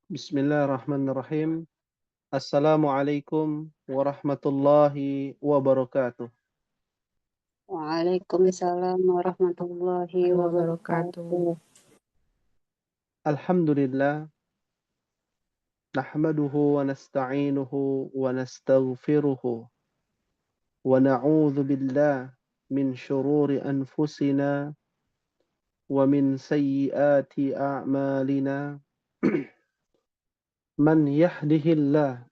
Bismillahirrahmanirrahim. Assalamualaikum warahmatullahi wabarakatuh. Waalaikumsalam warahmatullahi wabarakatuh. wabarakatuh. Alhamdulillah, nahmaduhu wa nasta'inuhu wa nastaghfiruhu wa na'udzu billah min syururi anfusina wa min sayyiati a'malina. Man yahdihillah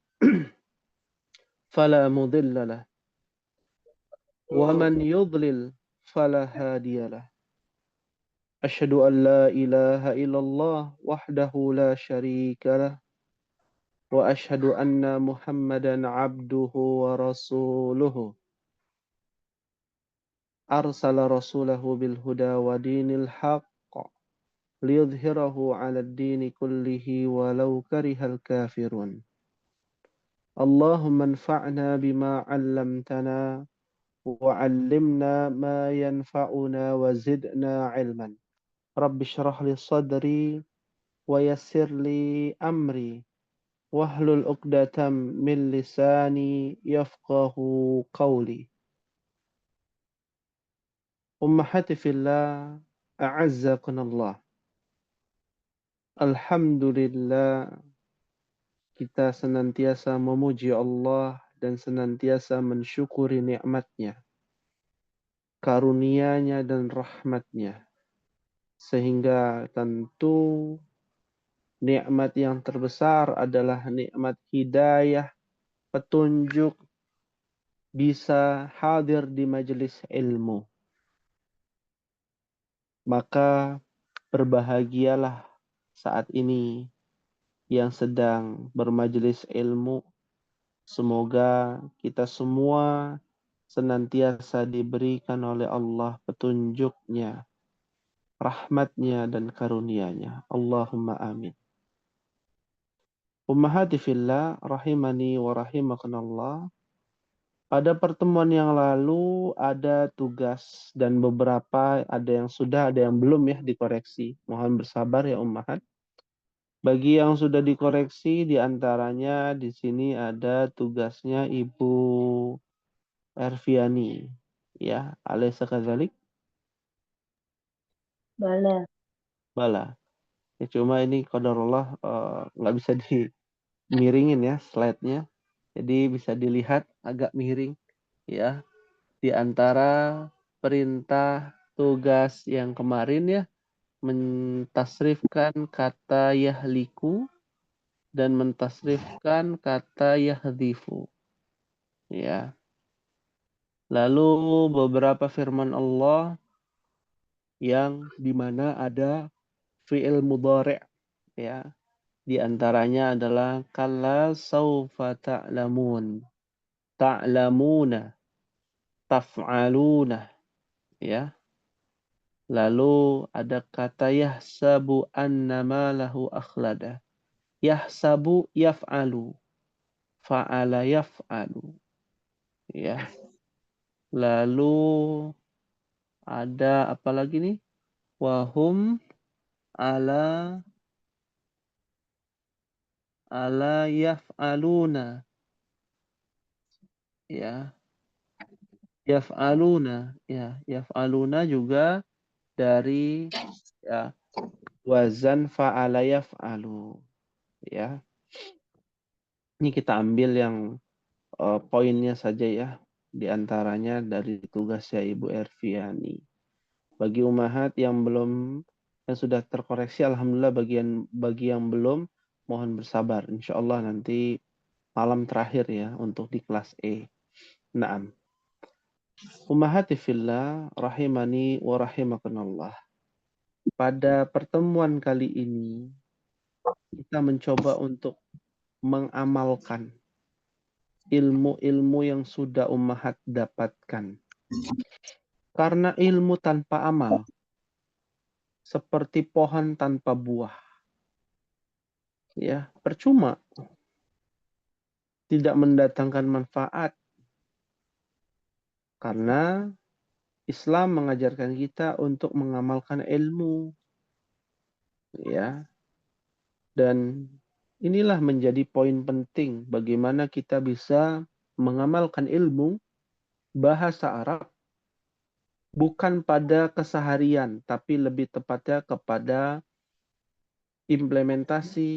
fala mudilla lah wa man yudlil fala hadiya lah. أشهد أن لا إله إلا الله وحده لا شريك له وأشهد أن محمدا عبده ورسوله أرسل رسوله بالهدى ودين الحق ليظهره على الدين كله ولو كره الكافرون اللهم انفعنا بما علمتنا وعلمنا ما ينفعنا وزدنا علما رب اشرح لي صدري ويسر لي أمري wahlul uqdatam min lisani yafqahu qawli. Ummahati fillah, a'azzakunallah. Alhamdulillah, kita senantiasa memuji Allah dan senantiasa mensyukuri nikmatnya, karunia-Nya dan rahmat-Nya. Sehingga tentu nikmat yang terbesar adalah nikmat hidayah, petunjuk, bisa hadir di majelis ilmu. Maka berbahagialah saat ini yang sedang bermajelis ilmu. Semoga kita semua senantiasa diberikan oleh Allah petunjuknya, rahmatnya dan karunia-Nya. Allahumma amin. Ummahati fillah, rahimani wa rahimakunallah. Pada pertemuan yang lalu ada tugas dan beberapa ada yang sudah, ada yang belum ya dikoreksi. Mohon bersabar ya ummahat. Bagi yang sudah dikoreksi diantaranya di sini ada tugasnya Ibu Erviani. Ya, alaysa kadzalik? Bala. Bala. Ya, cuma ini qadarullah nggak bisa dimiringin ya slide-nya. Jadi bisa dilihat agak miring ya. Di antara perintah tugas yang kemarin ya, mentasrifkan kata yahliku dan mentasrifkan kata yahdhifu. Ya. Lalu beberapa firman Allah yang dimana ada fi'il mudhari' ya. Di antaranya adalah kalla saufa ta'lamun, ta'lamuna, taf'aluna ya. Lalu ada kata yahsabu annama lahu akhlada. Yahsabu yaf'alu, fa'ala yaf'alu ya. Lalu ada apa lagi nih? Wahum ala yaf'aluna ya. Yaf'aluna ya, yaf'aluna juga dari ya wazan fa'ala yaf'alu ya. Ini kita ambil yang poinnya saja ya, di antaranya dari tugasnya Ibu Erviani. Bagi umahat yang belum, yang sudah terkoreksi, alhamdulillah. Bagi yang belum, mohon bersabar. Insya Allah nanti malam terakhir ya untuk di kelas E. Naam. Ummahati fillah, rahimani wa rahimakunallah. Pada pertemuan kali ini, kita mencoba untuk mengamalkan ilmu-ilmu yang sudah ummahat dapatkan. Karena ilmu tanpa amal, seperti pohon tanpa buah. Ya, percuma. Tidak mendatangkan manfaat. Karena Islam mengajarkan kita untuk mengamalkan ilmu. Ya. Dan Inilah menjadi poin penting bagaimana kita bisa mengamalkan ilmu bahasa Arab bukan pada keseharian, tapi lebih tepatnya kepada implementasi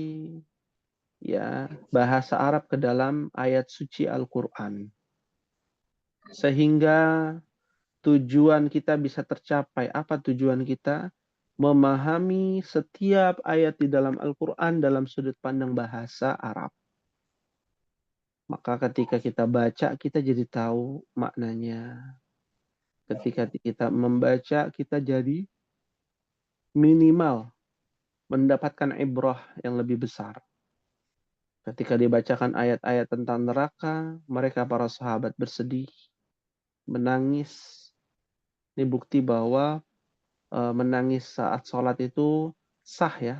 ya bahasa Arab ke dalam ayat suci Al-Qur'an. Sehingga tujuan kita bisa tercapai. Apa tujuan kita? Memahami setiap ayat di dalam Al-Qur'an dalam sudut pandang bahasa Arab. Maka ketika kita baca, kita jadi tahu maknanya. Ketika kita membaca, kita jadi minimal mendapatkan ibrah yang lebih besar. Ketika dibacakan ayat-ayat tentang neraka, mereka para sahabat bersedih, menangis. Ini bukti bahwa menangis saat sholat itu sah ya.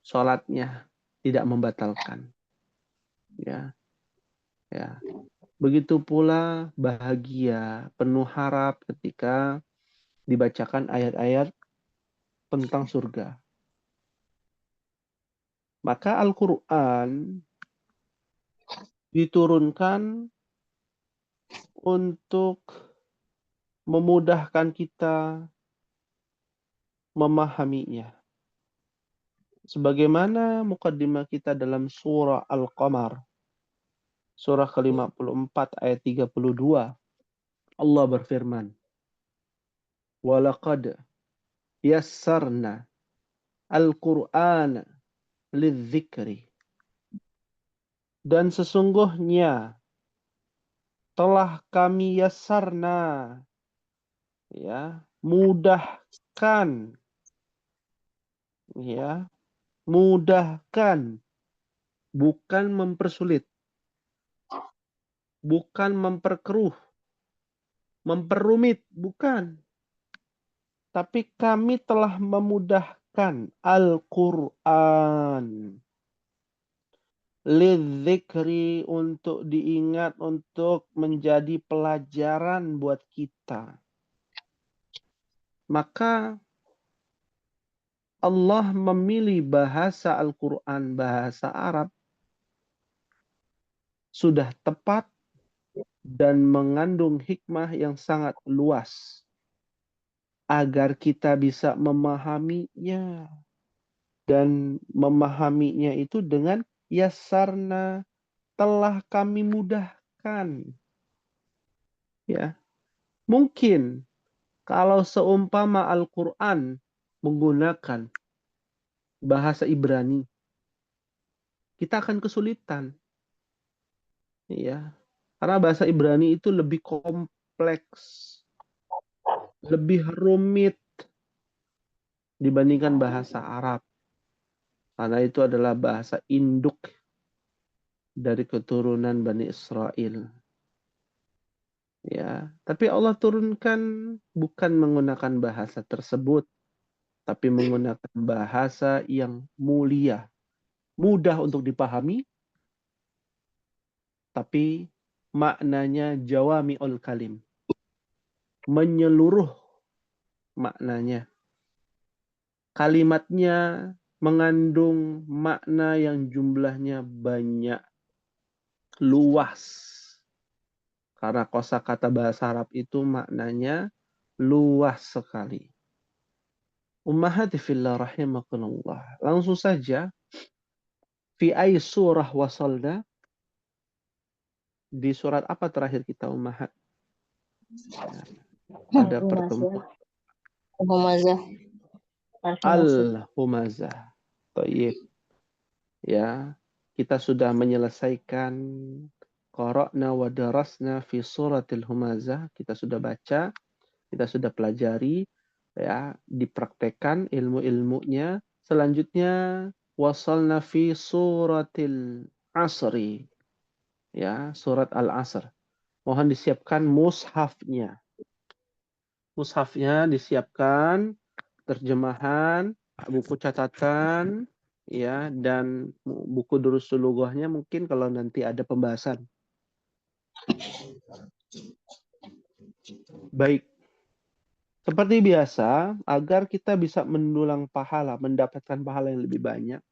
Sholatnya tidak membatalkan. Ya, ya. Begitu pula bahagia, penuh harap ketika dibacakan ayat-ayat tentang surga. Maka Al-Quran diturunkan untuk memudahkan kita memahaminya. Sebagaimana mukaddimah kita dalam surah Al-Qamar, surah ke-54 ayat 32, Allah berfirman, وَلَقَدْ يَسَّرْنَا الْقُرْآنَ لِلذِّكْرِ. Dan sesungguhnya telah kami yassarna, ya, mudahkan, ya, mudahkan, bukan mempersulit, bukan memperkeruh, memperumit, bukan. Tapi kami telah memudahkan Al-Quran lidzikri, untuk diingat, untuk menjadi pelajaran buat kita. Maka Allah memilih bahasa Al-Quran, bahasa Arab, sudah tepat dan mengandung hikmah yang sangat luas agar kita bisa memahaminya, dan memahaminya itu dengan yasarna, telah kami mudahkan. Ya, mungkin kalau seumpama Al-Quran menggunakan bahasa Ibrani, kita akan kesulitan. Ya, karena bahasa Ibrani itu lebih kompleks, lebih rumit dibandingkan bahasa Arab. Karena itu adalah bahasa induk dari keturunan Bani Israel. Ya, tapi Allah turunkan bukan menggunakan bahasa tersebut, tapi menggunakan bahasa yang mulia, mudah untuk dipahami, tapi maknanya jawami'ul kalim, menyeluruh maknanya. Kalimatnya mengandung makna yang jumlahnya banyak, luas. Karena kosakata bahasa Arab itu maknanya luas sekali. Ummahati fillah rahimakumullah. Langsung saja, fi ay surah wasalna, di surat apa terakhir kita ummahat? Pada pertemuan Humazah. Al-Humazah. Tayyib. Ya, kita sudah menyelesaikan qara'na wa darasna fi suratil Humazah. Kita sudah baca, kita sudah pelajari, ya, dipraktekkan ilmu-ilmunya. Selanjutnya wasalna fi suratil Asri. Ya, surat Al-Asr. Mohon disiapkan mushafnya. Mushafnya disiapkan, terjemahan, buku catatan, ya, dan buku Durusul Lughahnya mungkin kalau nanti ada pembahasan. Baik. Seperti biasa, agar kita bisa mendulang pahala, mendapatkan pahala yang lebih banyak,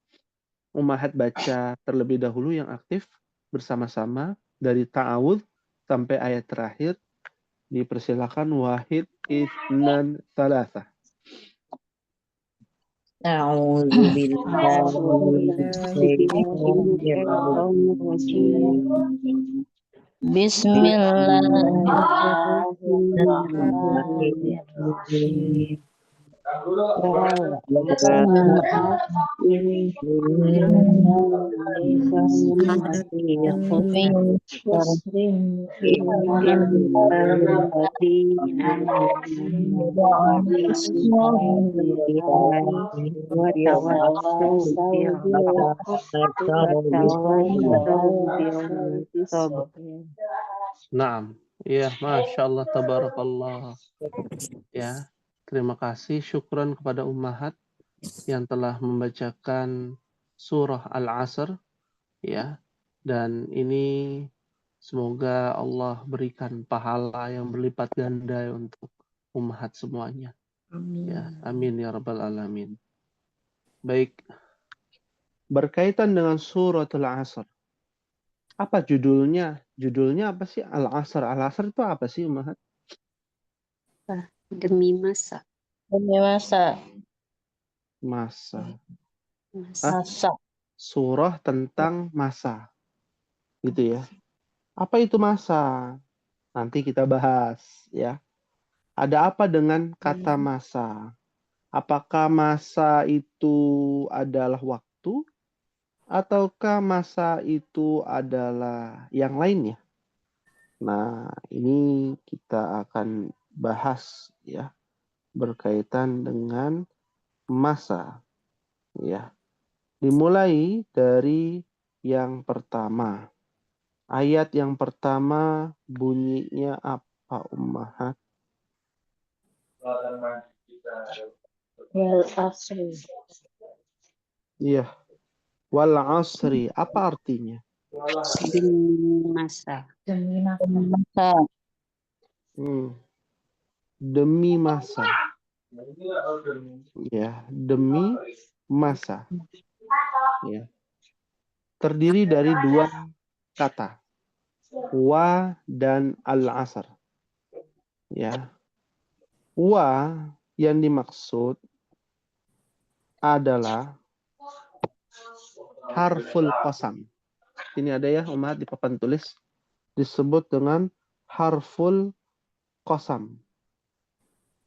Ummahat baca terlebih dahulu yang aktif bersama-sama dari ta'awudz sampai ayat terakhir. Dipersilakan wahid, itsnan, tsalatsa. أعوذ بالله أعوذ من بالله الشيطان من الشيطان الرجيم الرجيم بسم بسم الله الله الرحمن الرحمن الرحيم الرحيم والعصر إن الإنسان في لفي خسر إلا الذين آمنوا بالصالحات وتواصوا بالحق وتواصوا بالصبر. Naam. Iya, Masya Allah, tabarakallah. Ya, terima kasih, syukran kepada ummahat yang telah membacakan surah Al-Asr, ya. Dan ini semoga Allah berikan pahala yang berlipat ganda untuk ummahat semuanya. Ya, amin ya rabbal alamin. Baik, berkaitan dengan suratul Asr. Apa judulnya? Judulnya apa sih? Al-Asr. Al-Asr itu apa sih, ummahat? Demi masa. Demi masa. Masa. Masa. Surah tentang masa. Gitu ya. Apa itu masa? Nanti kita bahas, ya. Ada apa dengan kata masa? Apakah masa itu adalah waktu ataukah masa itu adalah yang lainnya? Nah, ini kita akan bahas, ya, berkaitan dengan masa, ya. Dimulai dari yang pertama. Ayat yang pertama bunyinya apa, ummahat? والعصر Iya, wal asri. Apa artinya? demi masa. Demi masa. Demi masa. Ya, demi masa. Ya. Terdiri dari dua kata. Wa dan al-asr. Ya. Wa yang dimaksud adalah harful qasam. Ini ada ya, umat di papan tulis. Disebut dengan harful qasam.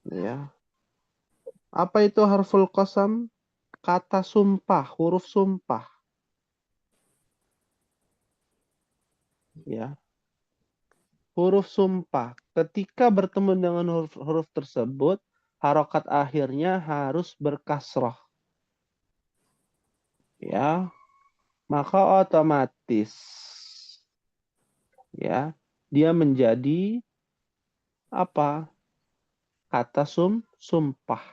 Ya. Apa itu harful qasam? Kata sumpah, huruf sumpah. Ya. Huruf sumpah. Ketika bertemu dengan huruf tersebut, harokat akhirnya harus berkasroh. Ya. Maka otomatis ya, dia menjadi apa? Kata sumpah.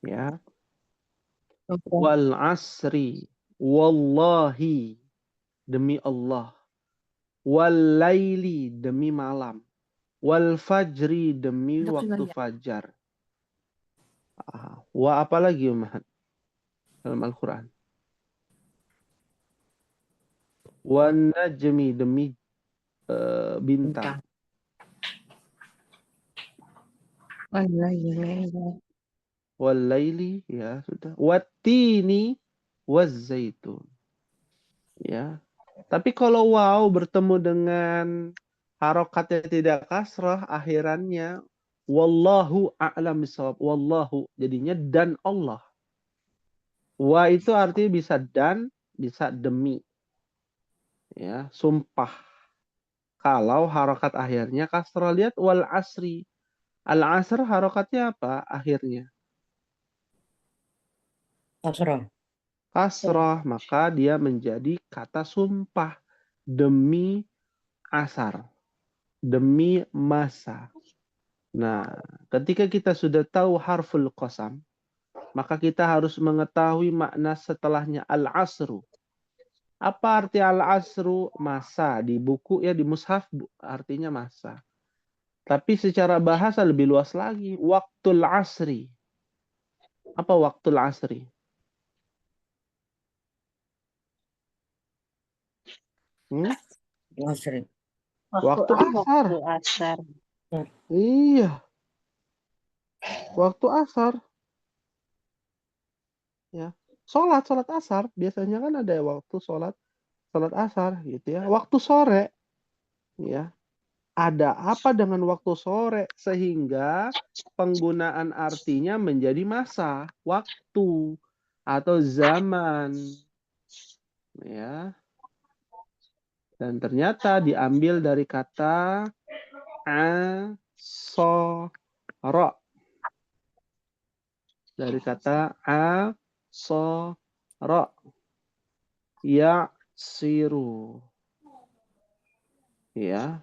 Ya. Wal asri, wallahi, demi Allah. Wal laili, demi malam. Wal fajri, demi waktu fajar. Wa apa lagi, Umar, dalam Al-Quran? Wan najmi, demi bintang. Wal laili, ya sudah. Wattini wazzaitun. Ya. Tapi kalau waw bertemu dengan harokatnya tidak kasrah, akhirannya wallahu a'lam bishawab. Wallahu jadinya dan Allah. Wa itu artinya bisa dan, bisa demi. Ya, sumpah. Kalau harokat akhirnya kasrah, lihat wal asri. Al asr harokatnya apa akhirnya? Kasrah, maka dia menjadi kata sumpah demi asar, demi masa. Nah, ketika kita sudah tahu harful qasam, maka kita harus mengetahui makna setelahnya al-asru. Apa arti al-asru? Masa. Di buku ya, di mushaf artinya masa. Tapi secara bahasa lebih luas lagi. Waktul asri. Apa waktul asri? Hmm? Asri. Waktu asar. Waktu asar. Iya, waktu asar. Ya, sholat asar. Biasanya kan ada waktu sholat asar gitu ya. Waktu sore, ya. Ada apa dengan waktu sore sehingga penggunaan artinya menjadi masa, waktu atau zaman, ya. Dan ternyata diambil dari kata asara. Dari kata asara. Ya'siru. Ya.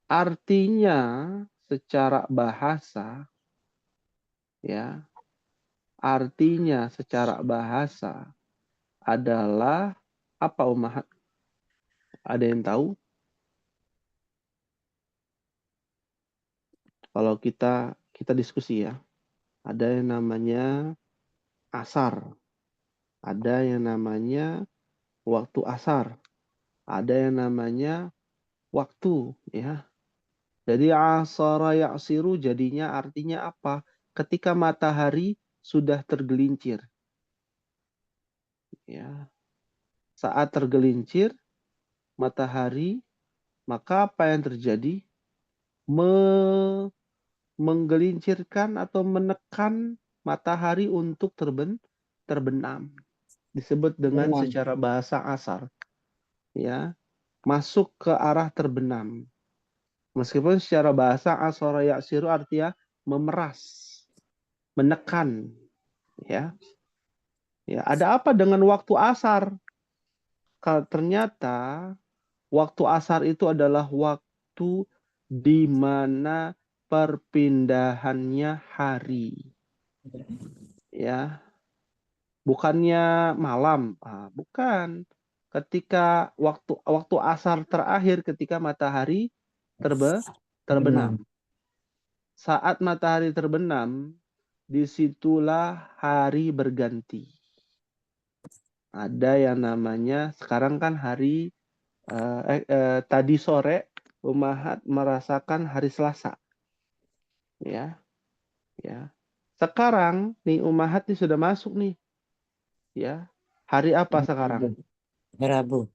Artinya secara bahasa, ya. Artinya secara bahasa adalah apa, Ummahat? Ada yang tahu? Kalau kita diskusi ya. Ada yang namanya asar. Ada yang namanya waktu asar. Ada yang namanya waktu, ya. Jadi asara ya'siru jadinya artinya apa? Ketika matahari sudah tergelincir. Ya. Saat tergelincir matahari, maka apa yang terjadi? Menggelincirkan atau menekan matahari untuk terbenam. Disebut dengan secara bahasa asar. Ya, masuk ke arah terbenam. Meskipun secara bahasa asara ya'siru artinya memeras, menekan, ya. Ya, ada apa dengan waktu asar? Ternyata waktu asar itu adalah waktu di mana perpindahannya hari. Ya, bukannya malam, bukan. Ketika waktu asar terakhir ketika matahari terbenam. Saat matahari terbenam, disitulah hari berganti. Ada yang namanya sekarang kan hari tadi sore Ummahat merasakan hari Selasa. Ya, ya. Sekarang nih Ummahat nih sudah masuk nih. Ya. Hari apa sekarang? Rabu.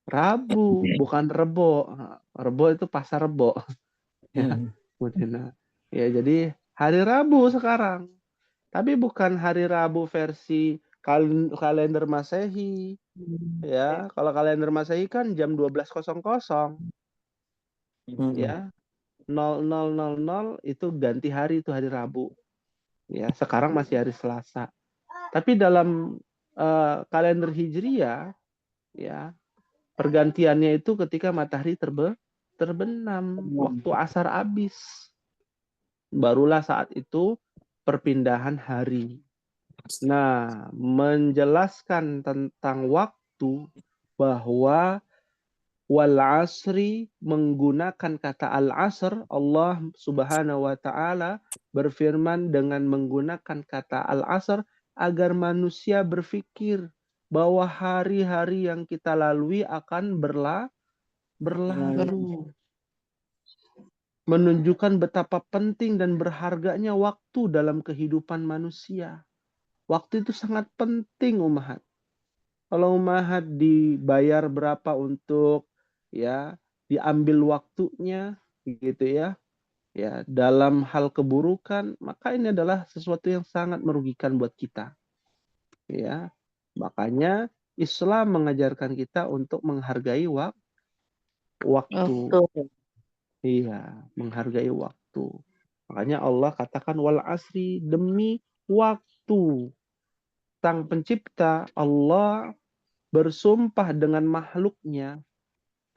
Rabu, bukan Rebo. Rebo itu pasar Rebo. Ya, Mudina. Ya, jadi hari Rabu sekarang. Tapi bukan hari Rabu versi kalender Masehi. Ya, kalau kalender Masehi kan jam 12.00. Ya. 00.00 itu ganti hari, itu hari Rabu. Ya, sekarang masih hari Selasa. Tapi dalam kalender Hijriyah, ya, pergantiannya itu ketika matahari terbenam, waktu asar habis. Barulah saat itu perpindahan hari. Nah, menjelaskan tentang waktu bahwa wal asri menggunakan kata al asr, Allah Subhanahu wa taala berfirman dengan menggunakan kata al asr agar manusia berpikir bahwa hari-hari yang kita lalui akan berlalu. Menunjukkan betapa penting dan berharganya waktu dalam kehidupan manusia. Waktu itu sangat penting, Ummahat. Kalau Ummahat dibayar berapa untuk ya diambil waktunya gitu ya. Ya, dalam hal keburukan, maka ini adalah sesuatu yang sangat merugikan buat kita. Ya. Makanya Islam mengajarkan kita untuk menghargai waktu. Iya, menghargai waktu. Makanya Allah katakan wal asri, demi waktu. Sang pencipta Allah bersumpah dengan makhluknya.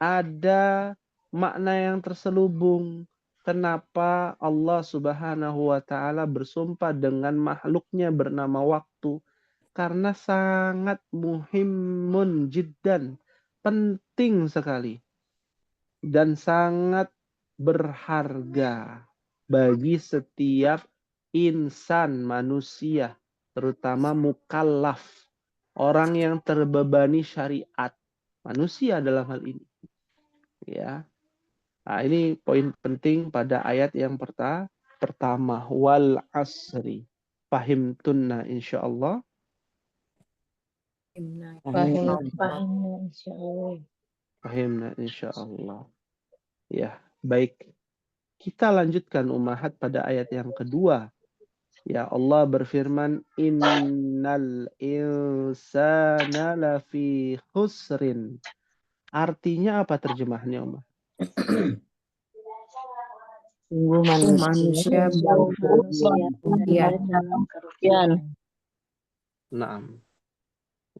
Ada makna yang terselubung. Kenapa Allah Subhanahu wa taala bersumpah dengan makhluknya bernama waktu? Karena sangat muhimun jiddan, penting sekali dan sangat berharga bagi setiap insan manusia, terutama mukallaf, orang yang terbebani syariat. manusia dalam hal ini. Ya. Nah, ini poin penting pada ayat yang pertama, wal asri. Fahim tunna insyaallah. Fahimna insyaallah. Fahimna insyaallah. Ya, baik. Kita lanjutkan umahat pada ayat yang kedua. Ya, Allah berfirman, innal insana lafi khusrin. Artinya apa terjemahannya, Umar? Sungguh Manusia dalam kerugian. Kerugian. Naam.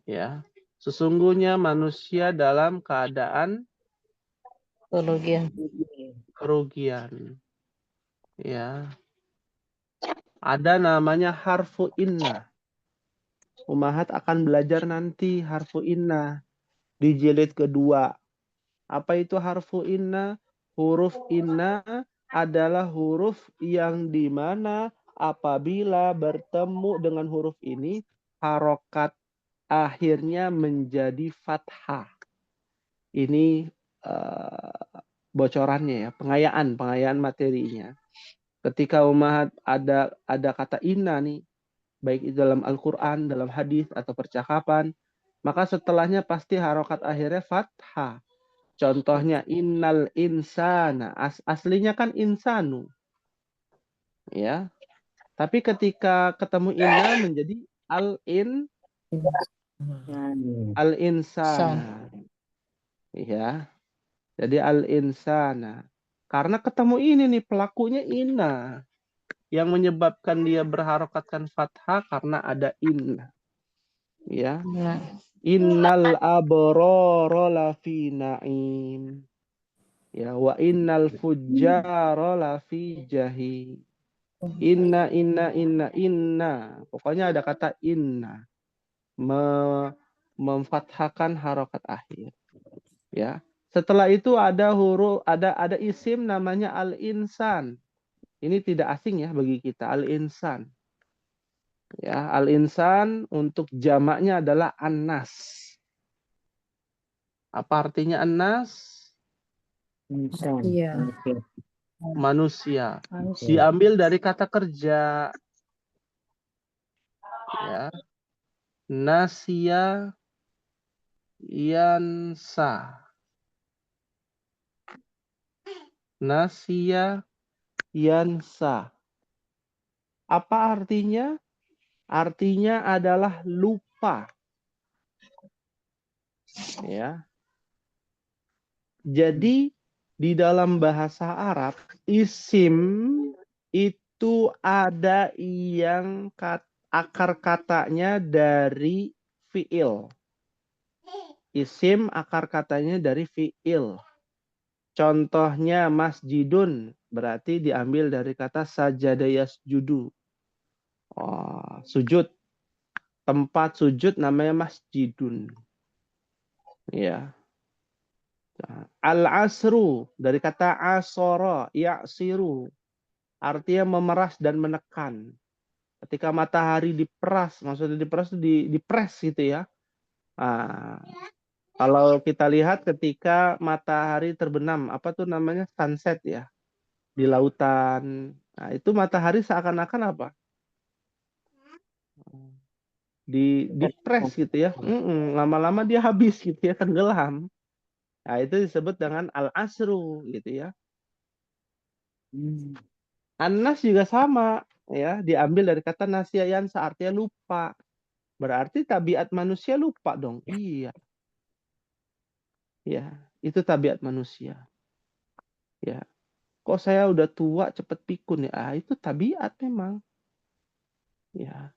Ya. Sesungguhnya manusia dalam keadaan Kerugian. kerugian. Ya. Ada namanya harfu inna. Umahat akan belajar nanti harfu inna di jilid kedua. Apa itu harfu inna? Huruf inna adalah huruf yang dimana apabila bertemu dengan huruf ini, harokat akhirnya menjadi fathah. Ini bocorannya ya, pengayaan materinya. Ketika umat ada kata inna nih, baik itu dalam Al-Quran, dalam hadis atau percakapan, maka setelahnya pasti harokat akhirnya fathah. Contohnya innal insana, aslinya kan insanu. Ya. Tapi ketika ketemu inna menjadi al-insana. Ya. Jadi al-insana. Karena ketemu ini nih pelakunya inna. Yang menyebabkan dia berharokatkan fathah karena ada inna. Ya. Innal abrara lafi na'im. Ya, wa innal fujjara lafi jahim. Inna. Pokoknya ada kata inna. Memfathahkan harokat akhir. Ya. Setelah itu ada huruf, ada isim namanya al-insan. Ini tidak asing ya bagi kita, al-insan. Ya, al-insan untuk jamaknya adalah an-nas. Apa artinya an-nas? Iya. Manusia. Diambil dari kata kerja. Ya. Nasya yansa. Nasya yansa. Apa artinya? Artinya adalah lupa. Ya. Jadi di dalam bahasa Arab, isim itu ada yang akar katanya dari fiil. Isim akar katanya dari fiil. Contohnya masjidun berarti diambil dari kata sajada yasjudu. Oh, sujud. Tempat sujud namanya masjidun. Ya. Al-asru dari kata asoro, ya'siru. Artinya memeras dan menekan. Ketika matahari diperas, maksudnya diperas itu dipres gitu ya. Nah, kalau kita lihat ketika matahari terbenam, apa tuh namanya sunset ya, di lautan. Nah, itu matahari seakan-akan apa? Dipres gitu ya. Lama-lama dia habis gitu ya, tenggelam. Nah, itu disebut dengan al-asru gitu ya. Anas juga sama ya, diambil dari kata nasyayan seartinya lupa. Berarti tabiat manusia lupa dong. Iya. Ya, itu tabiat manusia. Ya. Kok saya udah tua cepet pikun ya? Ah, itu tabiat memang. Ya.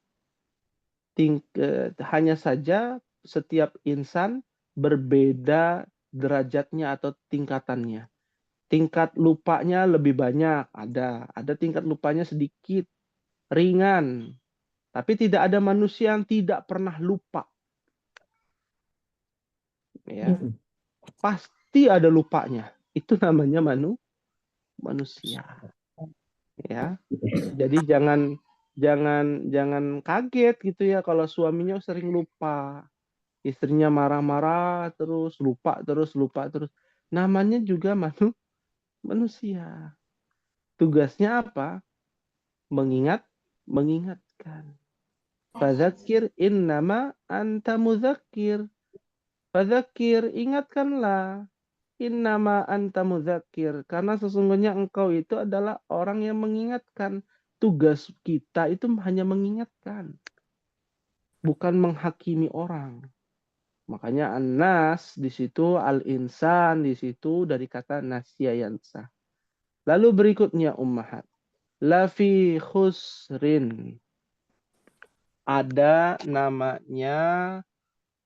Hanya saja setiap insan berbeda derajatnya atau tingkatannya. Tingkat lupanya lebih banyak, ada tingkat lupanya sedikit, ringan. Tapi tidak ada manusia yang tidak pernah lupa. Ya. Pasti ada lupanya. Itu namanya manusia. Ya. Jadi jangan kaget gitu ya kalau suaminya sering lupa. Istrinya marah-marah terus, lupa terus. Namanya juga manusia. Tugasnya apa? Mengingatkan. Fadzakir innama anta mudzakir. Fadzakir, ingatkanlah. Innama anta mudzakir. Karena sesungguhnya engkau itu adalah orang yang mengingatkan. Tugas kita itu hanya mengingatkan. Bukan menghakimi orang. Makanya an-nas di situ, al-insan di situ dari kata nasya yansa. Lalu berikutnya ummahat. Lafi khusrin. Ada namanya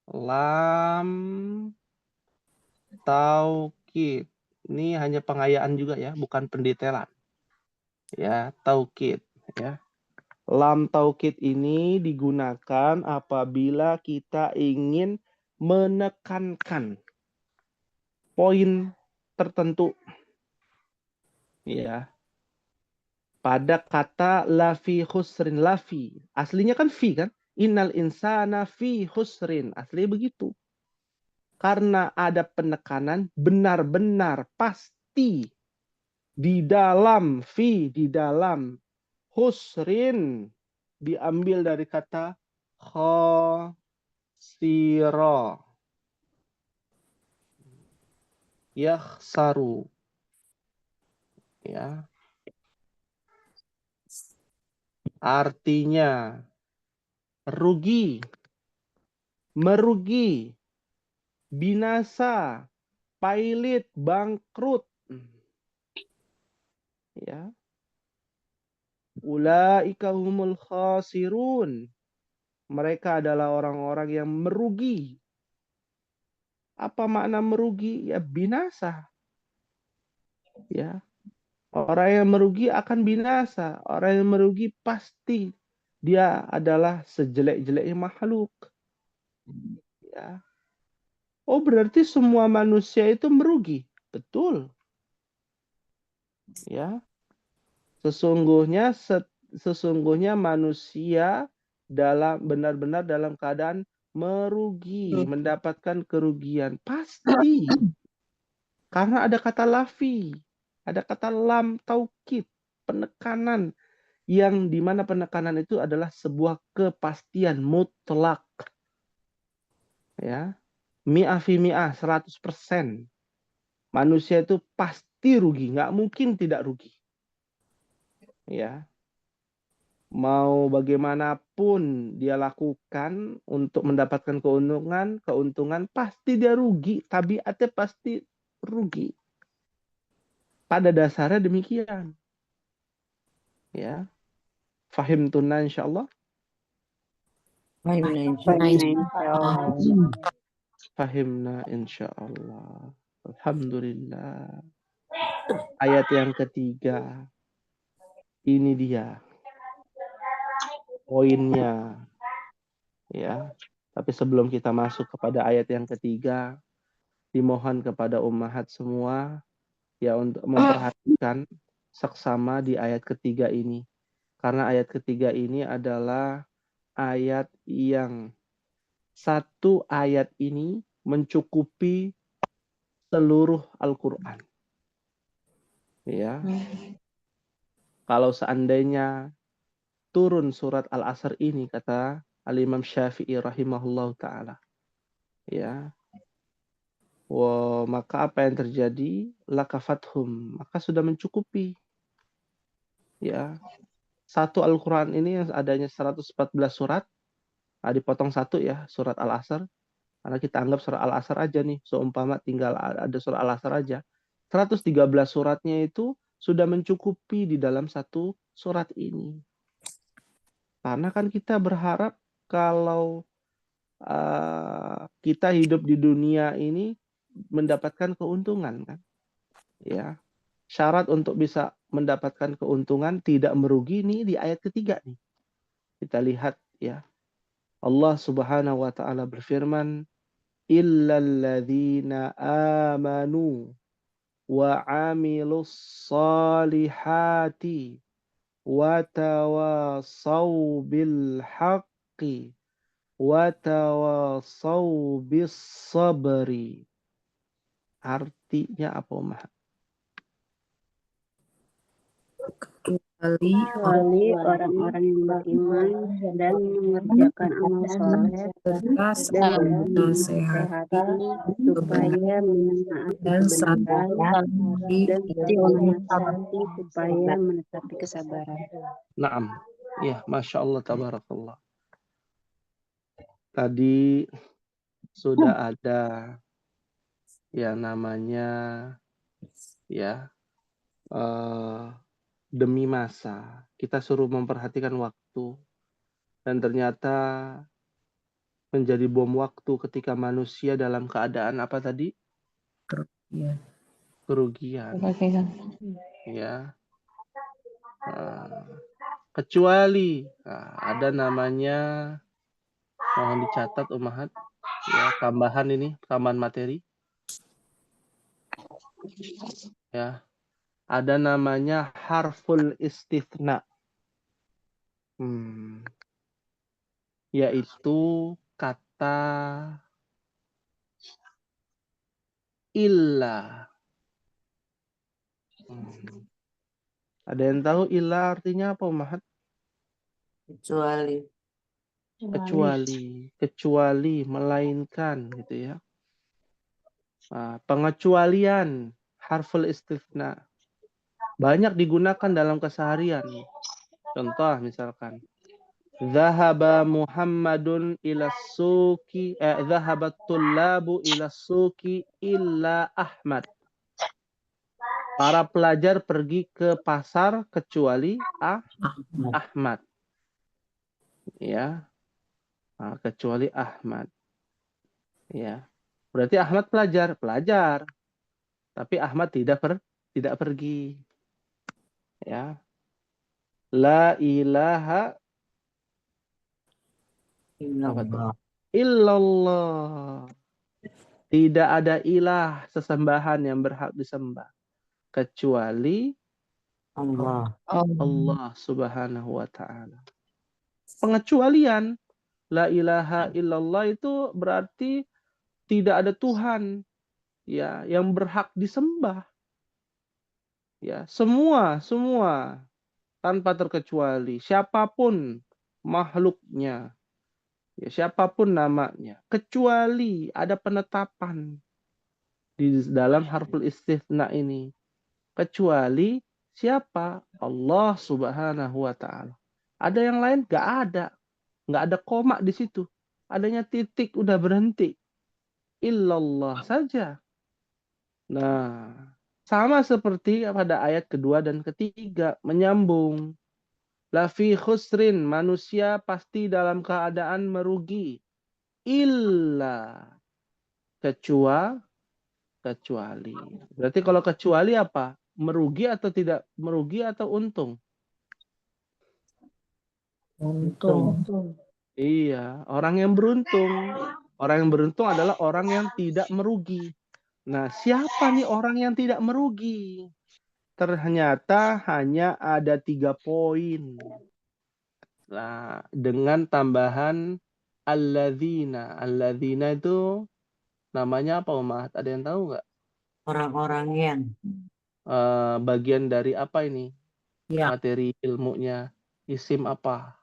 lam taukid. Ini hanya pengayaan juga ya, bukan pendetailan. Ya, taukid ya. Lam taukid ini digunakan apabila kita ingin menekankan poin tertentu ya pada kata lafi khusrin. Lafi aslinya kan fi kan, innal insana fi khusrin, aslinya begitu. Karena ada penekanan benar-benar pasti di dalam, fi di dalam, khusrin diambil dari kata khosiro yakhsaru ya, artinya rugi, merugi, binasa, pailit, bangkrut ya. Ulaika humul khasirun, mereka adalah orang-orang yang merugi. Apa makna merugi? Ya binasa. Ya. Orang yang merugi akan binasa. Orang yang merugi pasti dia adalah sejelek-jeleknya makhluk. Ya. Oh, berarti semua manusia itu merugi. Betul. Ya. Sesungguhnya manusia benar-benar dalam keadaan merugi, mendapatkan kerugian. Pasti. Karena ada kata lafi, ada kata lam taukid, penekanan, yang dimana penekanan itu adalah sebuah kepastian mutlak. Ya. Mi'ah fi mi'ah, 100%. Manusia itu pasti rugi, nggak mungkin tidak rugi. Ya. Mau bagaimanapun dia lakukan untuk mendapatkan keuntungan pasti dia rugi, tabiatnya pasti rugi. Pada dasarnya demikian. Ya. Fahim tunna insyaallah. Fahimna insyaallah. Alhamdulillah. Ayat yang ketiga. Ini dia poinnya. Ya. Tapi sebelum kita masuk kepada ayat yang ketiga, dimohon kepada ummahat semua ya untuk memperhatikan seksama di ayat ketiga ini. Karena ayat ketiga ini adalah ayat yang satu ayat ini mencukupi seluruh Al-Quran. Ya. Kalau seandainya turun surat Al-Asr ini, kata Al-Imam Syafi'i rahimahullah ta'ala. Ya. Maka apa yang terjadi? Lakafathum. Maka sudah mencukupi. Ya. Satu Al-Quran ini yang adanya 114 surat. Dipotong satu ya, surat Al-Asr. Karena kita anggap surat Al-Asr aja nih. Seumpama tinggal ada surat Al-Asr aja. 113 suratnya itu sudah mencukupi di dalam satu surat ini. Karena kan kita berharap kalau kita hidup di dunia ini mendapatkan keuntungan kan. Ya. Syarat untuk bisa mendapatkan keuntungan tidak merugi nih di ayat ketiga nih. Kita lihat ya. Allah Subhanahu wa taala berfirman, illalladzina amanu wa 'amilus solihati wa tawasaw bil haqqi wa tawasaw bis sabri. Artinya apa, Umah? Kecuali orang-orang yang beriman dan mengerjakan amal soleh dan menasehati supaya menaati kebenaran dan menasehati supaya menetapi kesabaran. Naam. Ya, Masya Allah, tabarakallah. Tadi sudah ada ya namanya ya demi masa. Kita suruh memperhatikan waktu. Dan ternyata menjadi bom waktu ketika manusia dalam keadaan apa tadi? Kerugian. Ya. Kecuali ada namanya, mohon dicatat Umahat, ya, tambahan ini, tambahan materi. Ya. Ada namanya harful istithna. Yaitu kata illa. Ada yang tahu illa artinya apa, Umahat? Kecuali, melainkan gitu ya. Pengecualian, harful istithna. Banyak digunakan dalam keseharian. Contoh misalkan, Zahaba Muhammadun ila suki, zahabat tullabu ila suki illa Ahmad. Para pelajar pergi ke pasar kecuali Ahmad. Ya. Kecuali Ahmad. Ya. Berarti Ahmad pelajar. Tapi Ahmad tidak pergi. Ya. La ilaha illallah. Tidak ada ilah sesembahan yang berhak disembah kecuali Allah Subhanahu wa taala. Pengecualian la ilaha illallah itu berarti tidak ada Tuhan ya yang berhak disembah. Ya, semua tanpa terkecuali, siapapun makhluknya, ya, siapapun namanya, kecuali ada penetapan di dalam harful istitsna ini. Kecuali siapa? Allah Subhanahu wa taala. Ada yang lain? Nggak ada koma di situ. Adanya titik, udah berhenti. Illallah saja. Nah, sama seperti pada ayat kedua dan ketiga, menyambung. Lafi khusrin, manusia pasti dalam keadaan merugi. Illa, kecuali. Berarti kalau kecuali apa? Merugi atau tidak merugi atau untung? Untung. Iya, orang yang beruntung. Orang yang beruntung adalah orang yang tidak merugi. Nah, siapa nih orang yang tidak merugi? Ternyata hanya ada 3 poin. Nah, dengan tambahan alladzina. Alladzina itu namanya apa, Umat? Ada yang tahu nggak? Orang-orang yang Bagian dari apa ini? Ya. Materi ilmunya. Isim apa?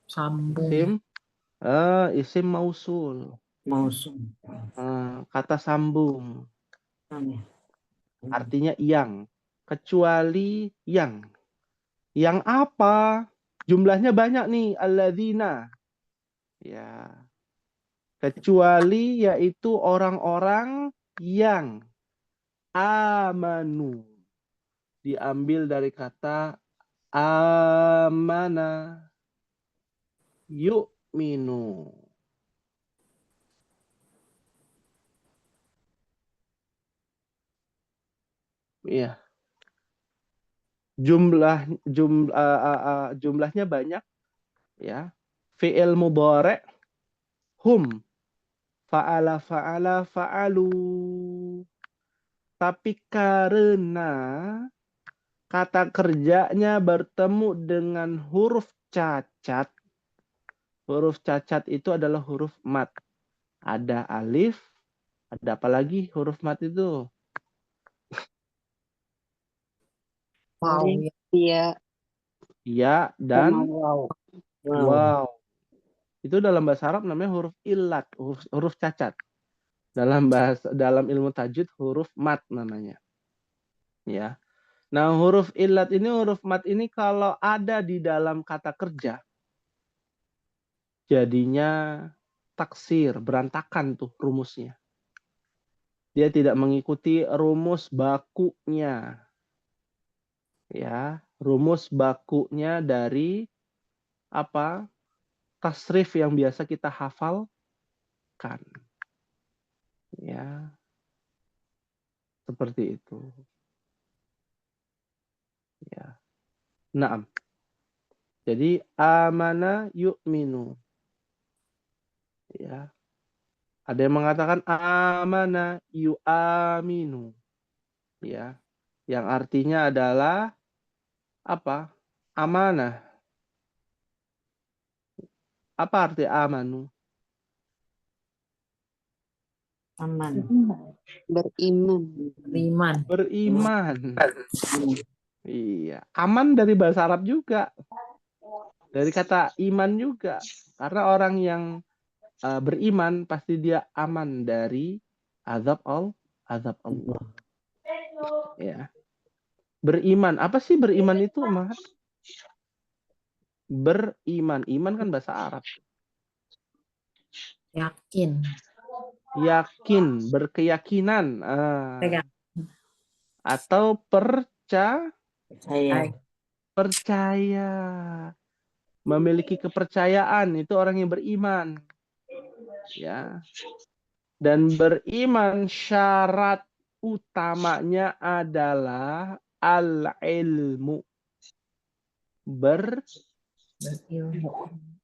Sambung. Isim mausul. Kata sambung. Artinya yang. Kecuali yang. Yang apa? Jumlahnya banyak nih. Alladzina. Ya. Kecuali yaitu orang-orang yang amanu. Diambil dari kata amana. Yu'minu. Iya. Jumlahnya banyak ya. Fi'il mudhari' hum, fa'ala fa'alu. Tapi karena kata kerjanya bertemu dengan huruf cacat. Huruf cacat itu adalah huruf mat. Ada alif, ada apa lagi huruf mat itu? Wow. Alif, ya, Ya sama dan waw. wow. Itu dalam bahasa Arab namanya huruf ilat, huruf cacat. Dalam ilmu tajwid huruf mat namanya. Ya. Nah, huruf ilat ini, huruf mat ini kalau ada di dalam kata kerja, jadinya taksir, berantakan tuh rumusnya. Dia tidak mengikuti rumus bakunya. Ya, rumus bakunya dari apa? Tasrif yang biasa kita hafalkan. Ya, seperti itu. Ya. Naam. Jadi amana yu'minu. Ya. Ada yang mengatakan amana yu'aminu. Ya. Yang artinya adalah apa? Amanah. Apa arti amanu? Aman. Beriman. Beriman. Beriman. Iya. Aman dari bahasa Arab juga. Dari kata iman juga. Karena orang yang beriman pasti dia aman dari azab Allah. Ya. Beriman. Apa sih beriman itu, Mas? Beriman. Iman kan bahasa Arab. Yakin. Yakin, berkeyakinan. Atau Saya. percaya. Memiliki kepercayaan. Itu orang yang beriman. Ya. Dan beriman syarat utamanya adalah al-ilmu.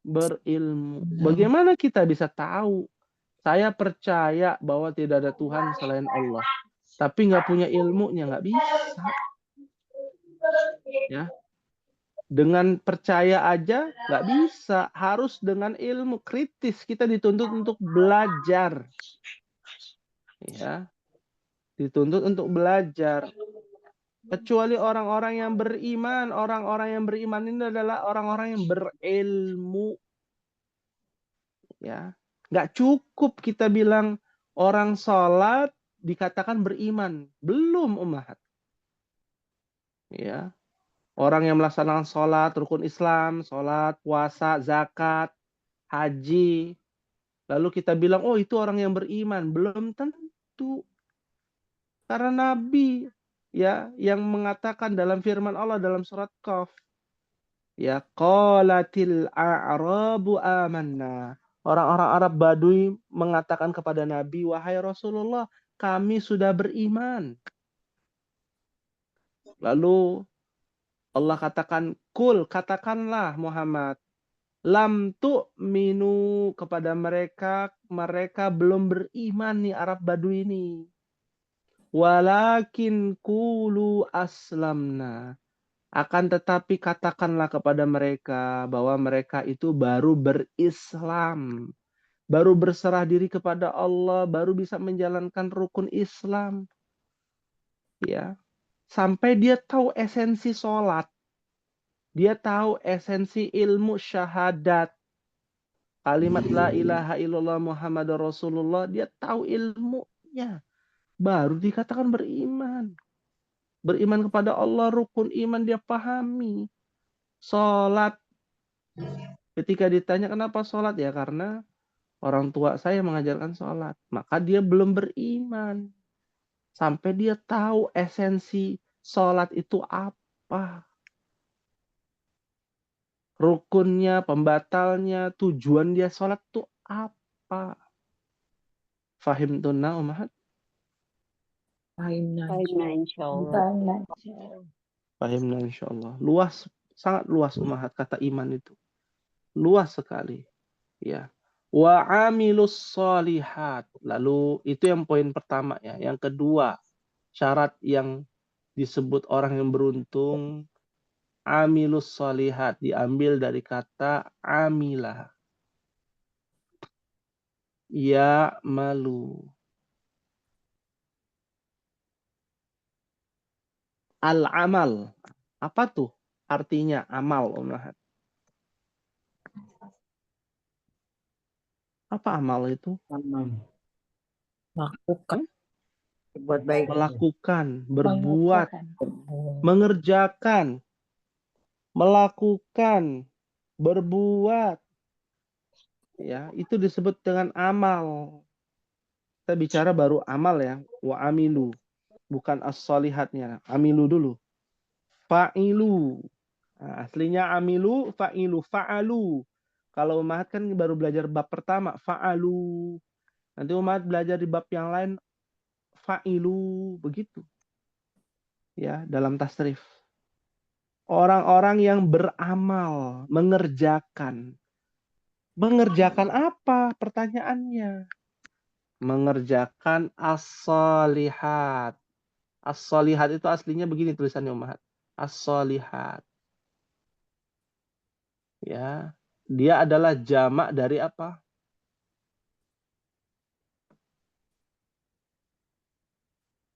Berilmu. Bagaimana kita bisa tahu? Saya percaya bahwa tidak ada Tuhan selain Allah. Tapi nggak punya ilmunya, nggak bisa. Ya. Dengan percaya aja nggak bisa. Harus dengan ilmu kritis. Kita dituntut untuk belajar. Ya. Dituntut untuk belajar. Kecuali orang-orang yang beriman. Orang-orang yang beriman ini adalah orang-orang yang berilmu. Ya, nggak cukup kita bilang orang sholat dikatakan beriman. Belum, umat. Ya, orang yang melaksanakan sholat, rukun Islam, sholat, puasa, zakat, haji, lalu kita bilang, oh itu orang yang beriman. Belum tentu. Karena Nabi ya yang mengatakan dalam firman Allah dalam surat Qaf, ya qalatil a'rabu amanna. Orang-orang Arab Badui mengatakan kepada Nabi, wahai Rasulullah, kami sudah beriman. Lalu Allah katakan, kul, katakanlah Muhammad, lam tu'minu kepada mereka, mereka belum beriman nih Arab Badui ini. Walakin kulu aslamna. Akan tetapi katakanlah kepada mereka bahwa mereka itu baru berislam. Baru berserah diri kepada Allah, baru bisa menjalankan rukun Islam. Ya. Sampai dia tahu esensi sholat. Dia tahu esensi ilmu syahadat. Kalimat la ilaha illallah Muhammad Rasulullah, dia tahu ilmunya. Baru dikatakan beriman. Beriman kepada Allah, rukun iman dia pahami. Sholat. Ketika ditanya kenapa sholat, ya karena orang tua saya mengajarkan sholat. Maka dia belum beriman. Sampai dia tahu esensi sholat itu apa. Rukunnya, pembatalnya, tujuan dia sholat itu apa. Fahim tunna umat? Fahimna insyaallah. Fahimna insyaallah. Luas, sangat luas umat kata iman itu. Luas sekali. Ya. Wa amilus solihat. Lalu itu yang poin pertama ya. Yang kedua, syarat yang disebut orang yang beruntung, amilus solihat, diambil dari kata amilah. Ya malu. Al-amal. Apa tuh artinya amal, Ummahat? Apa amal itu? Aman. Lakukan. Berbuat baik. Melakukan, berbuat, Berbuat. mengerjakan, melakukan, berbuat. Ya, itu disebut dengan amal. Kita bicara baru amal ya, wa amilu, bukan as-solihatnya. Amilu dulu. Fa'ilu. Nah, aslinya amilu, fa'ilu, fa'alu. Kalau Ummahat kan baru belajar bab pertama, fa'alu. Nanti Ummahat belajar di bab yang lain, fa'ilu, begitu. Ya, dalam tasrif. Orang-orang yang beramal, mengerjakan. Mengerjakan apa? Pertanyaannya. Mengerjakan as-solihat. As-solihat itu aslinya begini tulisannya Ummahat. As-solihat. Ya, dia adalah jamak dari apa?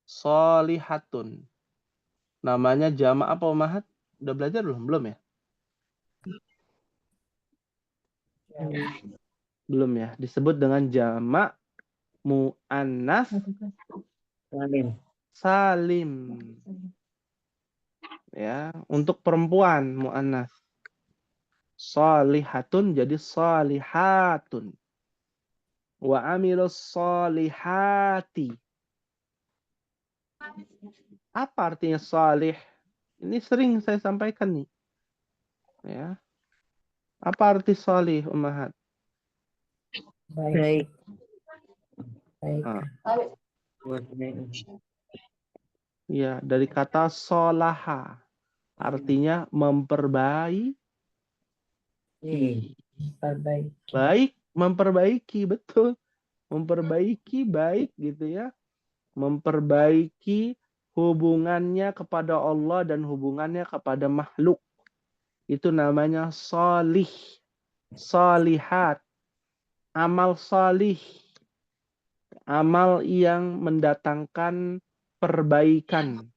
Solihatun. Namanya jamak apa Ummahat? Udah belajar belum? Belum ya? Belum ya. Disebut dengan jamak mu'annas Salim. salim. Ya, untuk perempuan mu'annas. Solihatun jadi solihatun. Wa amilus solihati. Apa artinya solih? Ini sering saya sampaikan nih. Ya. Apa arti solih, Ummahat? Baik. Baik. Baik. Ah, Buat baik. ya, dari kata solaha. Artinya memperbaiki. Perbaiki. Baik, memperbaiki, betul. Memperbaiki, baik gitu ya. Memperbaiki hubungannya kepada Allah dan hubungannya kepada makhluk. Itu namanya solih. Solihat. Amal solih. Amal yang mendatangkan perbaikan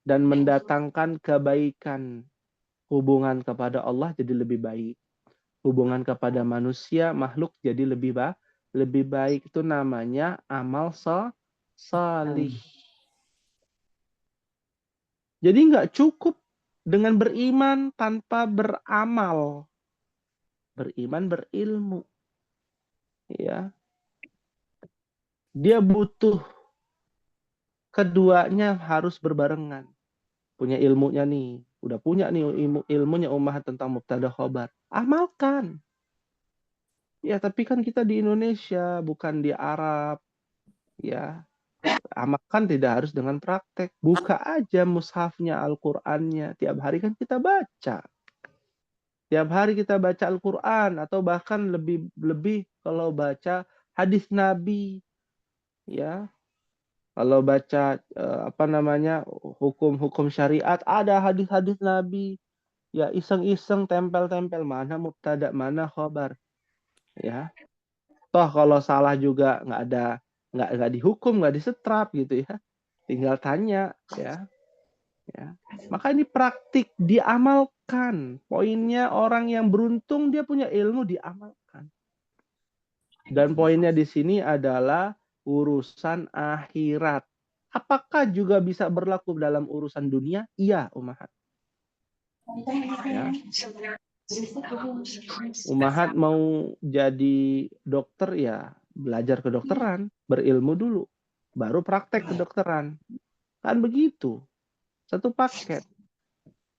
dan mendatangkan kebaikan. Hubungan kepada Allah jadi lebih baik. Hubungan kepada manusia, makhluk jadi lebih baik. Itu namanya amal salih. Jadi nggak cukup dengan beriman tanpa beramal. Beriman berilmu. Ya. Dia butuh keduanya harus berbarengan. Punya ilmunya nih. Udah punya nih ilmunya Ummahat tentang mubtada khobar. Amalkan. Ya, tapi kan kita di Indonesia, bukan di Arab. Ya, amalkan tidak harus dengan praktek. Buka aja mushafnya, Al-Qur'annya. Tiap hari kan kita baca. Tiap hari kita baca Al-Qur'an atau bahkan lebih kalau baca hadis Nabi. Ya. Kalau baca hukum-hukum syariat, ada hadis-hadis Nabi. Ya, iseng-iseng tempel-tempel mana mubtada, mana khobar. Ya. Toh kalau salah juga nggak dihukum, nggak disetrap gitu ya. Tinggal tanya ya. Maka ini praktik diamalkan. Poinnya orang yang beruntung dia punya ilmu diamalkan. Dan poinnya di sini adalah urusan akhirat. Apakah juga bisa berlaku dalam urusan dunia? Iya, Ummahat. Ya. Ummahat mau jadi dokter ya belajar kedokteran, berilmu dulu, baru praktek kedokteran. Kan begitu. Satu paket.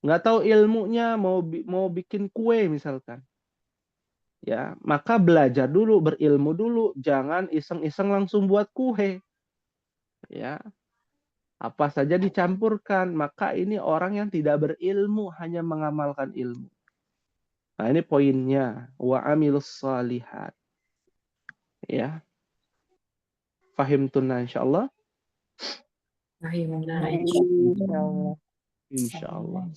Nggak tahu ilmunya mau bikin kue misalkan. Ya, maka belajar dulu, berilmu dulu, jangan iseng-iseng langsung buat kue. Ya. Apa saja dicampurkan, maka ini orang yang tidak berilmu hanya mengamalkan ilmu. Nah, ini poinnya, wa amilus salihat. Ya. Fahim tunna insyaallah. Rahimna Insyaallah. Insyaallah.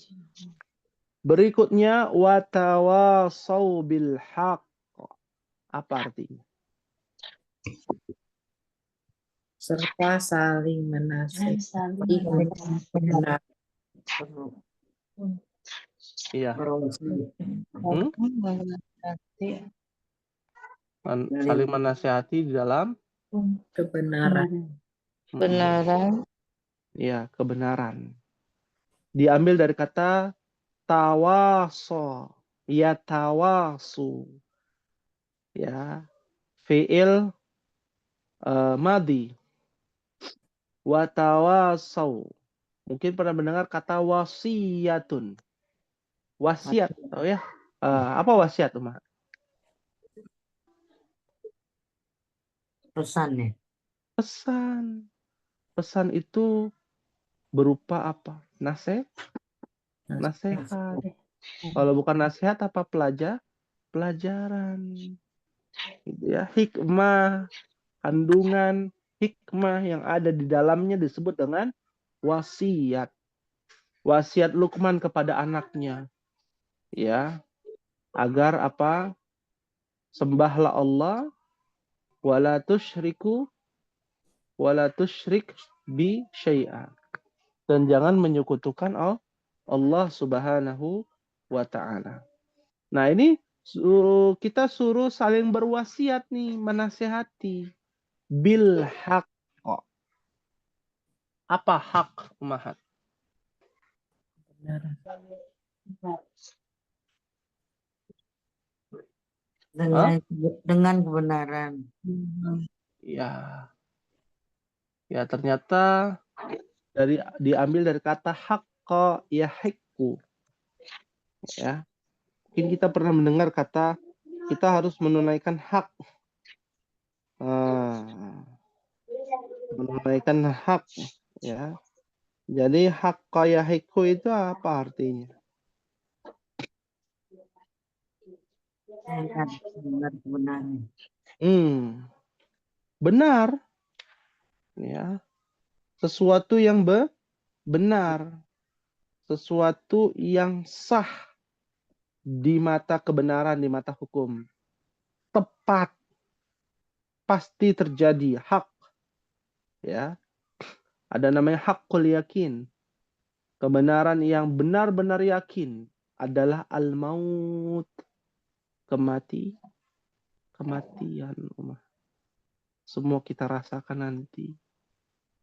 Berikutnya watawasau bil haq. Apa artinya? serta saling menasihati benar. Iya. Berwasi. Saling menasihati di dalam Kebenaran. ya, kebenaran. Diambil dari kata tawaso, ya tawasu. Ya, fi'il madi. Watawasau. Mungkin pernah mendengar kata wasiyatun. Wasiat, tahu ya? Apa wasiat, Umar? Pesan ya. Pesan. Pesan itu berupa apa? Nasihat. Kalau bukan nasihat apa pelajaran. Gitu ya. Hikmah, kandungan hikmah yang ada di dalamnya disebut dengan wasiat. Wasiat Luqman kepada anaknya. Ya. Agar apa? Sembahlah Allah wala tusyrik bi syai'a. Dan jangan menyekutukan Allah Subhanahu wa taala. Nah, ini kita suruh saling berwasiat nih, menasihati bil haq. Apa hak, Umahat? Kebenaran. Dengan kebenaran. Ya. Ya, ternyata diambil dari kata haqqa yahiqqu. Ya. Mungkin kita pernah mendengar kata kita harus menunaikan hak. Menunaikan hak, ya. Jadi haqqa yahiqqu itu apa artinya? Benar kebenaran. Benar. Ya. Sesuatu yang benar. Sesuatu yang sah di mata kebenaran, di mata hukum. Tepat. Pasti terjadi. Hak. Ya. Ada namanya haqqul yakin. Kebenaran yang benar-benar yakin adalah al-maut. Kematian. Semua kita rasakan nanti.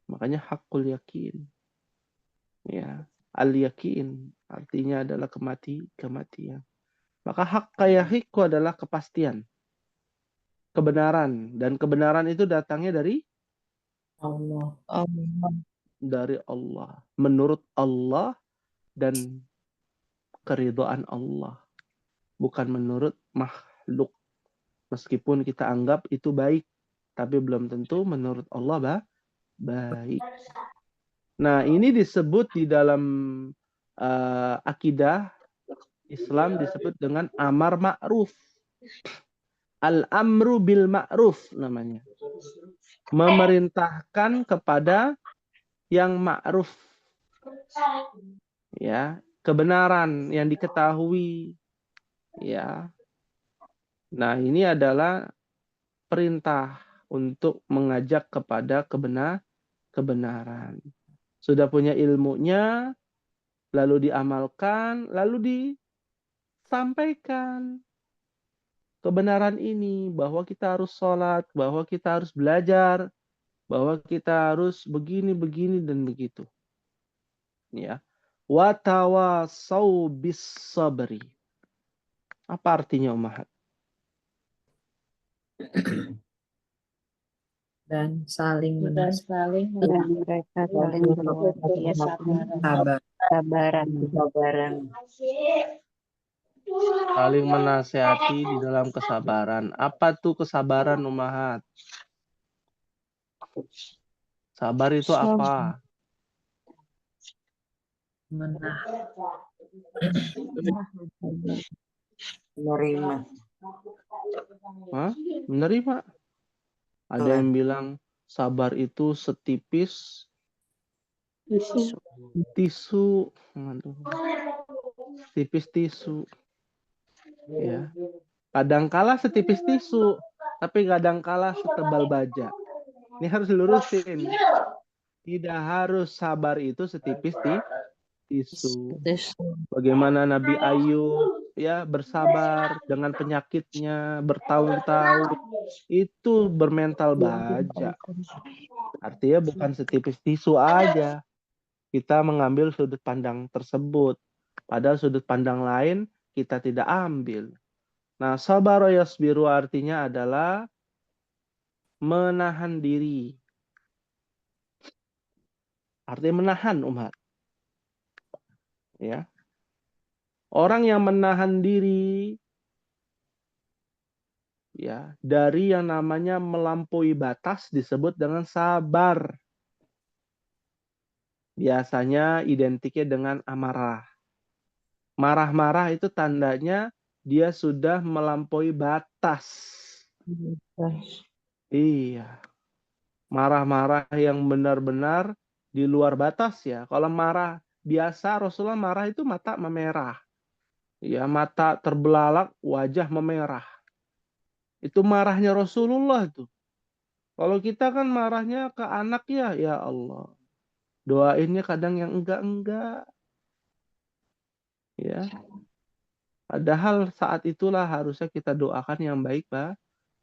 Makanya haqqul yakin. Ya. Al-yakin artinya adalah kematian. Maka haqqa yahiqqu adalah kepastian. Kebenaran. Dan kebenaran itu datangnya dari Allah. dari Allah. Menurut Allah dan keridhaan Allah. Bukan menurut makhluk. Meskipun kita anggap itu baik. Tapi belum tentu menurut Allah baik. Nah, ini disebut di dalam akidah Islam disebut dengan amar ma'ruf. Al-amru bil ma'ruf namanya. Memerintahkan kepada yang ma'ruf. Ya, kebenaran yang diketahui. Ya. Nah, ini adalah perintah untuk mengajak kepada kebenaran. Sudah punya ilmunya, lalu diamalkan, lalu disampaikan kebenaran ini, bahwa kita harus sholat, bahwa kita harus belajar, bahwa kita harus begini, dan begitu. Ya. Watawasau bis sabri. Apa artinya, Umahat? Dan saling menasihati. Dan mereka saling Sabaran. Saling menasihati di dalam kesabaran. Apa tuh kesabaran, Umahat? Sabar itu apa? Menerima. Hah? Menerima. Ada yang bilang sabar itu setipis Tisu, aduh, tipis tisu. Ya, kadangkala setipis tisu, tapi kadangkala setebal baja. Ini harus dilurusin. Tidak harus sabar itu setipis tisu. Bagaimana Nabi Ayub ya bersabar dengan penyakitnya bertahun-tahun, itu bermental baja. Artinya bukan setipis tisu aja. Kita mengambil sudut pandang tersebut. Padahal sudut pandang lain kita tidak ambil. Nah, sabar yasbiru artinya adalah menahan diri. Artinya menahan umat. Ya. Orang yang menahan diri ya dari yang namanya melampaui batas disebut dengan sabar. Biasanya identiknya dengan amarah. Marah-marah itu tandanya dia sudah melampaui batas. Iya. Marah-marah yang benar-benar di luar batas ya. Kalau marah biasa Rasulullah marah itu mata memerah. Ya, mata terbelalak, wajah memerah. Itu marahnya Rasulullah tuh. Kalau kita kan marahnya ke anak ya Allah. Doainnya kadang yang enggak-enggak. Ya. Padahal saat itulah harusnya kita doakan yang baik, Pak.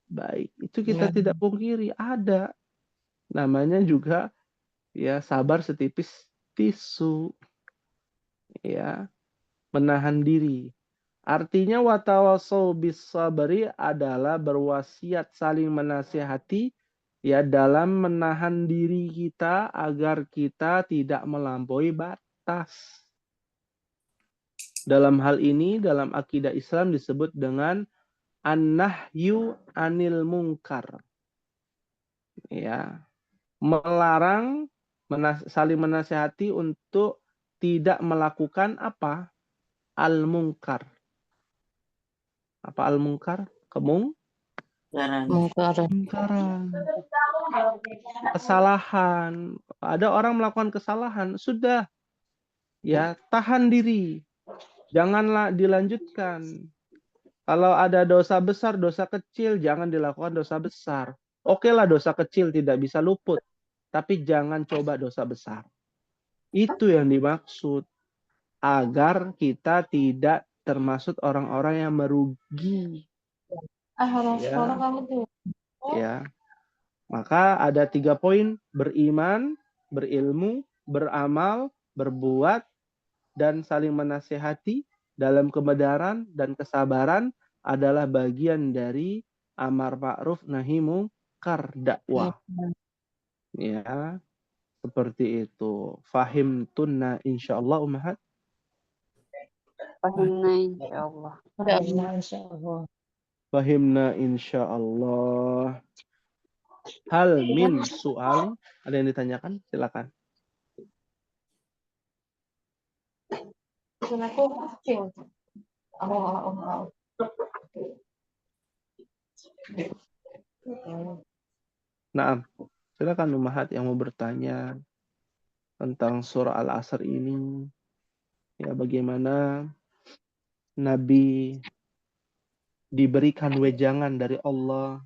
Baik. Itu kita tidak pungkiri, ada. Namanya juga ya sabar setipis tisu. Ya, menahan diri. Artinya watawasau bis sabri adalah berwasiat saling menasihati ya dalam menahan diri kita agar kita tidak melampaui batas. Dalam hal ini dalam akidah Islam disebut dengan an-nahyu anil munkar. Ya, melarang saling menasihati untuk tidak melakukan apa? Al-munkar. Apa al-munkar? Kemungkaran. Kesalahan. Ada orang melakukan kesalahan, sudah ya tahan diri. Janganlah dilanjutkan. Kalau ada dosa besar, dosa kecil, jangan dilakukan dosa besar. Oke lah dosa kecil tidak bisa luput, tapi jangan coba dosa besar. Itu yang dimaksud. Agar kita tidak termasuk orang-orang yang merugi. Ya. Maka ada 3 poin: beriman, berilmu, beramal, berbuat, dan saling menasihati dalam kebenaran dan kesabaran adalah bagian dari amar ma'ruf nahi munkar dakwah. Ya, seperti itu. Fahim tunna insyaallah ummahat. Fahimna insyaallah. Fahimna insyaallah. Hal min soal, ada yang ditanyakan? Silakan. Nah, silakan Ummahat yang mau bertanya tentang surah Al-Asr ini. Ya, bagaimana Nabi diberikan wejangan dari Allah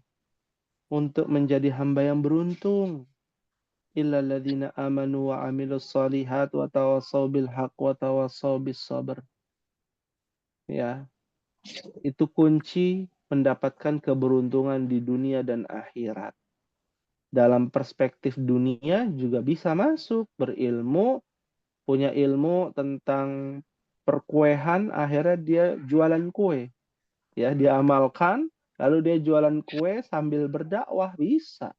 untuk menjadi hamba yang beruntung. Illal ladzina amanu wa amilus solihat wa tawassaw bil haqq wa tawassaw bis sabr. Ya. Itu kunci mendapatkan keberuntungan di dunia dan akhirat. Dalam perspektif dunia juga bisa masuk berilmu, punya ilmu tentang perkuehan, akhirnya dia jualan kue. Ya, dia amalkan, lalu dia jualan kue sambil berdakwah, bisa.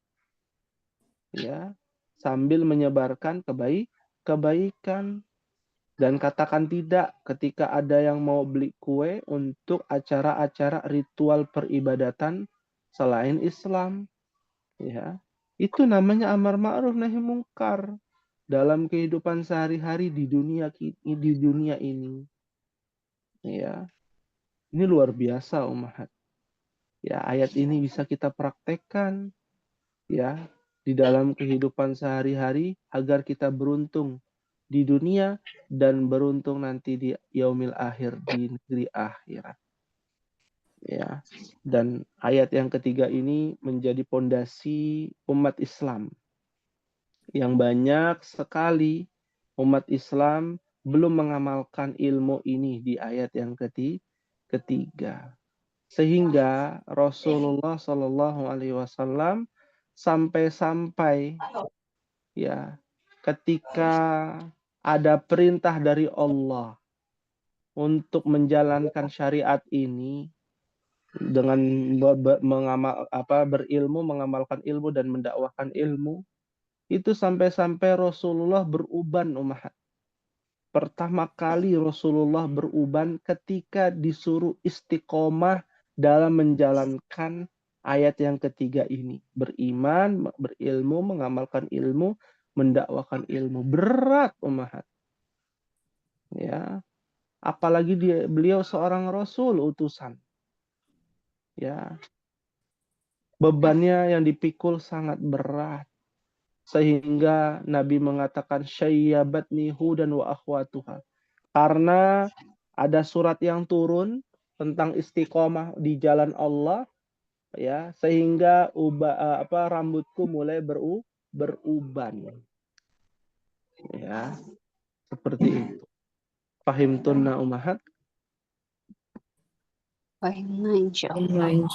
Ya, sambil menyebarkan kebaikan. Dan katakan tidak ketika ada yang mau beli kue untuk acara-acara ritual peribadatan selain Islam. Ya, itu namanya amar ma'ruf nahi mungkar dalam kehidupan sehari-hari di dunia ini. Ya, ini luar biasa ummahat. Ya, ayat ini bisa kita praktekkan ya di dalam kehidupan sehari-hari agar kita beruntung di dunia dan beruntung nanti di yaumil akhir, di negeri akhirat. Ya, dan ayat yang ketiga ini menjadi pondasi umat Islam yang banyak sekali umat Islam belum mengamalkan ilmu ini di ayat yang ketiga. Sehingga Rasulullah Shallallahu Alaihi Wasallam sampai-sampai ya ketika ada perintah dari Allah untuk menjalankan syariat ini dengan berilmu, mengamalkan ilmu dan mendakwahkan ilmu, itu sampai-sampai Rasulullah beruban umat. Pertama kali Rasulullah beruban ketika disuruh istiqomah dalam menjalankan ayat yang ketiga ini. Beriman, berilmu, mengamalkan ilmu, mendakwakan ilmu. Berat umat. Ya, apalagi beliau seorang Rasul utusan. Ya, bebannya yang dipikul sangat berat. Sehingga Nabi mengatakan syayyabatni hudan wa akhwatuha. Karena ada surat yang turun tentang istiqomah di jalan Allah, ya, sehingga rambutku mulai beruban. Ya, seperti itu. Fahimtunna ummahat? Fahimna insyaallah.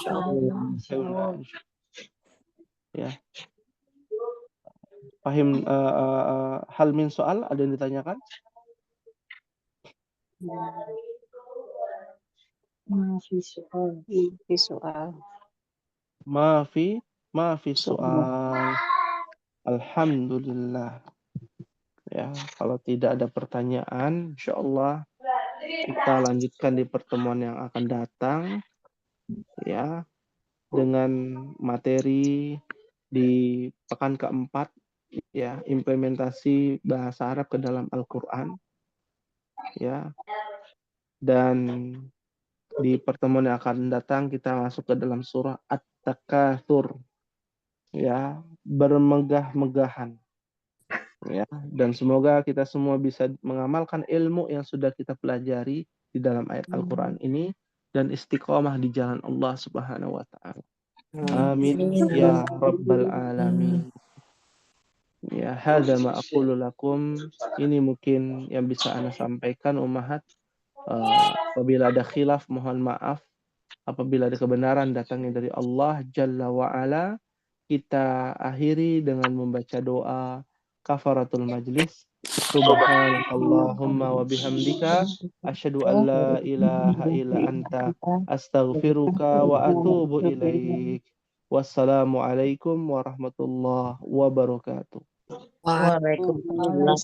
Insyaallah. Ya. Fahim hal min soal ada yang ditanyakan? Maafi soal. Maafi soal. Alhamdulillah. Ya, kalau tidak ada pertanyaan, insyaallah kita lanjutkan di pertemuan yang akan datang, ya, dengan materi di pekan keempat, ya, implementasi bahasa Arab ke dalam Al-Quran, ya, dan di pertemuan yang akan datang kita masuk ke dalam surah At-Takatsur, ya, bermegah-megahan. Ya, dan semoga kita semua bisa mengamalkan ilmu yang sudah kita pelajari di dalam ayat Al-Quran ini dan istiqomah di jalan Allah Subhanahu wa Ta'ala. Amin ya rabbal alamin. Ya, hadza ma aqulu lakum. Ini mungkin yang bisa Ana sampaikan ummahat. Apabila ada khilaf mohon maaf. Apabila ada kebenaran datangnya dari Allah Jalla wa Ala. Kita akhiri dengan membaca doa kafaratul majlis. Subhanakallahumma wa bihamdika asyhadu an la ilaha illa anta astaghfiruka wa atubu ilaik. Wassalamualaikum warahmatullahi wabarakatuh. Waalaikumsalam.